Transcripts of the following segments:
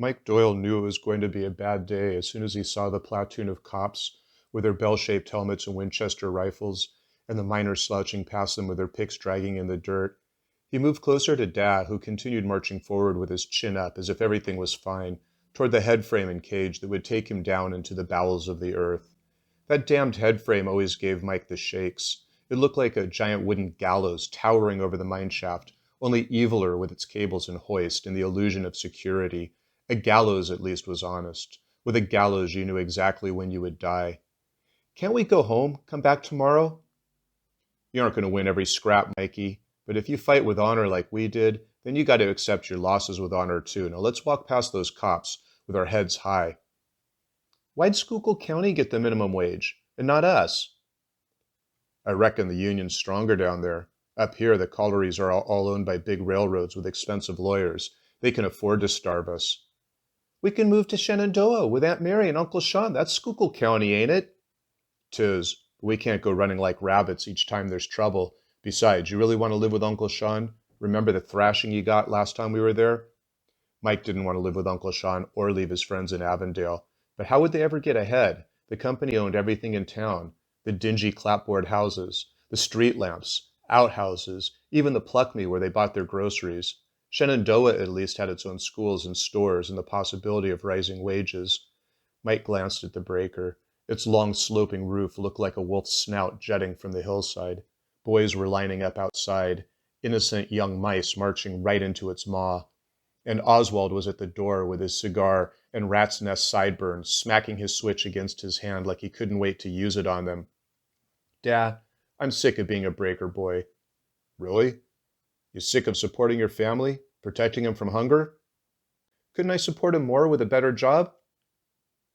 Mike Doyle knew it was going to be a bad day as soon as he saw the platoon of cops with their bell-shaped helmets and Winchester rifles, and the miners slouching past them with their picks dragging in the dirt. He moved closer to Dad, who continued marching forward with his chin up as if everything was fine, toward the headframe and cage that would take him down into the bowels of the earth. That damned headframe always gave Mike the shakes. It looked like a giant wooden gallows towering over the mine shaft, only eviler with its cables and hoist and the illusion of security. A gallows, at least, was honest. With a gallows, you knew exactly when you would die. Can't we go home? Come back tomorrow? You aren't going to win every scrap, Mikey. But if you fight with honor like we did, then you got to accept your losses with honor too. Now let's walk past those cops with our heads high. Why'd Schuylkill County get the minimum wage, and not us? I reckon the union's stronger down there. Up here, the collieries are all owned by big railroads with expensive lawyers. They can afford to starve us. We can move to Shenandoah with Aunt Mary and Uncle Sean. That's Schuylkill County, ain't it? 'Tis. We can't go running like rabbits each time there's trouble. Besides, you really want to live with Uncle Sean? Remember the thrashing you got last time we were there? Mike didn't want to live with Uncle Sean or leave his friends in Avondale. But how would they ever get ahead? The company owned everything in town. The dingy clapboard houses, the street lamps, outhouses, even the Pluckme where they bought their groceries. Shenandoah at least had its own schools and stores and the possibility of rising wages. Mike glanced at the breaker. Its long sloping roof looked like a wolf's snout jutting from the hillside. Boys were lining up outside, innocent young mice marching right into its maw. And Oswald was at the door with his cigar and rat's nest sideburns, smacking his switch against his hand like he couldn't wait to use it on them. Dad, I'm sick of being a breaker boy. Really? You sick of supporting your family, protecting them from hunger? Couldn't I support him more with a better job?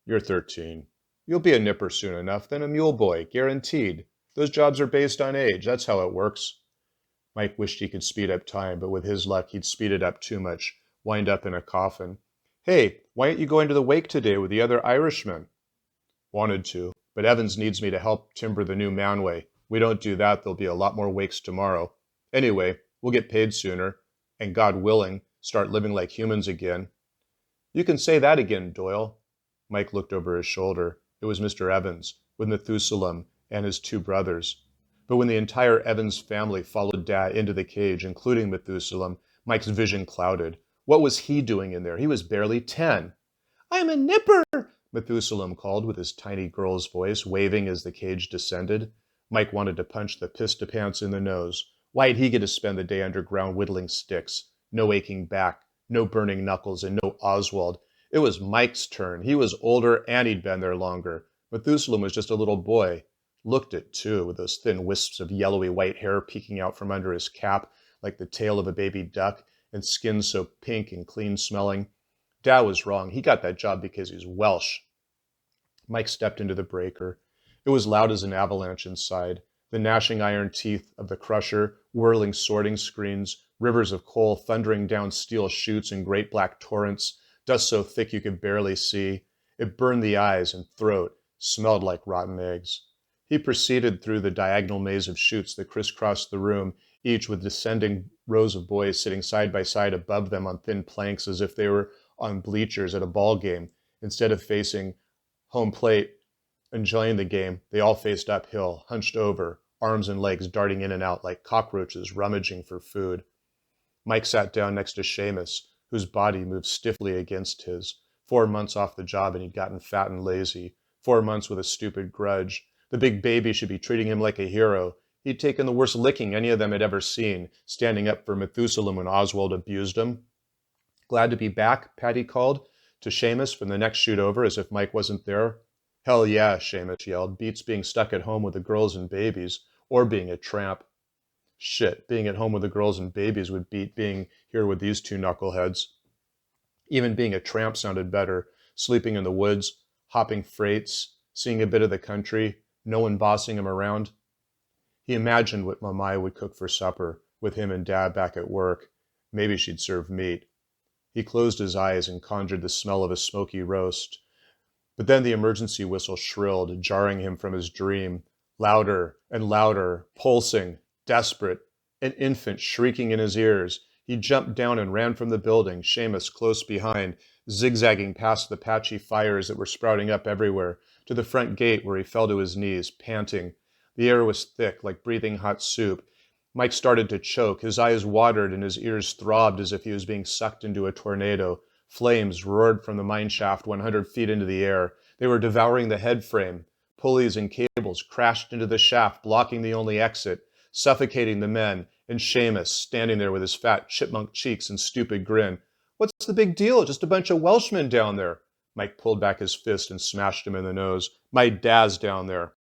You're 13. You'll be a nipper soon enough, then a mule boy, guaranteed. Those jobs are based on age, that's how it works. Mike wished he could speed up time, but with his luck, he'd speed it up too much, wind up in a coffin. Hey, why aren't you going to the wake today with the other Irishmen? Wanted to, but Evans needs me to help timber the new manway. We don't do that, there'll be a lot more wakes tomorrow. Anyway, we'll get paid sooner, and God willing, start living like humans again. You can say that again, Doyle. Mike looked over his shoulder. It was Mr. Evans, with Methuselah and his two brothers. But when the entire Evans family followed Dad into the cage, including Methuselah, Mike's vision clouded. What was he doing in there? He was barely 10. I'm a nipper, Methuselah called with his tiny girl's voice, waving as the cage descended. Mike wanted to punch the pistapants in the nose. Why'd he get to spend the day underground whittling sticks? No aching back, no burning knuckles, and no Oswald. It was Mike's turn. He was older and he'd been there longer. Methuselah was just a little boy. Looked it, too, with those thin wisps of yellowy white hair peeking out from under his cap like the tail of a baby duck, and skin so pink and clean-smelling. Dad was wrong. He got that job because he's Welsh. Mike stepped into the breaker. It was loud as an avalanche inside. The gnashing iron teeth of the crusher, whirling sorting screens, rivers of coal thundering down steel chutes in great black torrents, dust so thick you could barely see. It burned the eyes and throat, smelled like rotten eggs. He proceeded through the diagonal maze of chutes that crisscrossed the room, each with descending rows of boys sitting side by side above them on thin planks as if they were on bleachers at a ball game. Instead of facing home plate, enjoying the game, they all faced uphill, hunched over, arms and legs darting in and out like cockroaches rummaging for food. Mike sat down next to Seamus, whose body moved stiffly against his. 4 months off the job and he'd gotten fat and lazy. 4 months with a stupid grudge. The big baby should be treating him like a hero. He'd taken the worst licking any of them had ever seen, standing up for Methuselah when Oswald abused him. Glad to be back, Patty called to Seamus from the next chute over as if Mike wasn't there. Hell yeah, Seamus yelled. Beats being stuck at home with the girls and babies, or being a tramp. Shit, being at home with the girls and babies would beat being here with these two knuckleheads. Even being a tramp sounded better, sleeping in the woods, hopping freights, seeing a bit of the country, no one bossing him around. He imagined what Mamai would cook for supper, with him and Dad back at work. Maybe she'd serve meat. He closed his eyes and conjured the smell of a smoky roast. But then the emergency whistle shrilled, jarring him from his dream. Louder and louder, pulsing, desperate, an infant shrieking in his ears. He jumped down and ran from the building, Seamus close behind, zigzagging past the patchy fires that were sprouting up everywhere, to the front gate where he fell to his knees, panting. The air was thick, like breathing hot soup. Mike started to choke. His eyes watered and his ears throbbed as if he was being sucked into a tornado. Flames roared from the mine shaft 100 feet into the air. They were devouring the head frame. Pulleys and cables crashed into the shaft, blocking the only exit, suffocating the men, and Seamus, standing there with his fat chipmunk cheeks and stupid grin. What's the big deal? Just a bunch of Welshmen down there. Mike pulled back his fist and smashed him in the nose. My dad's down there.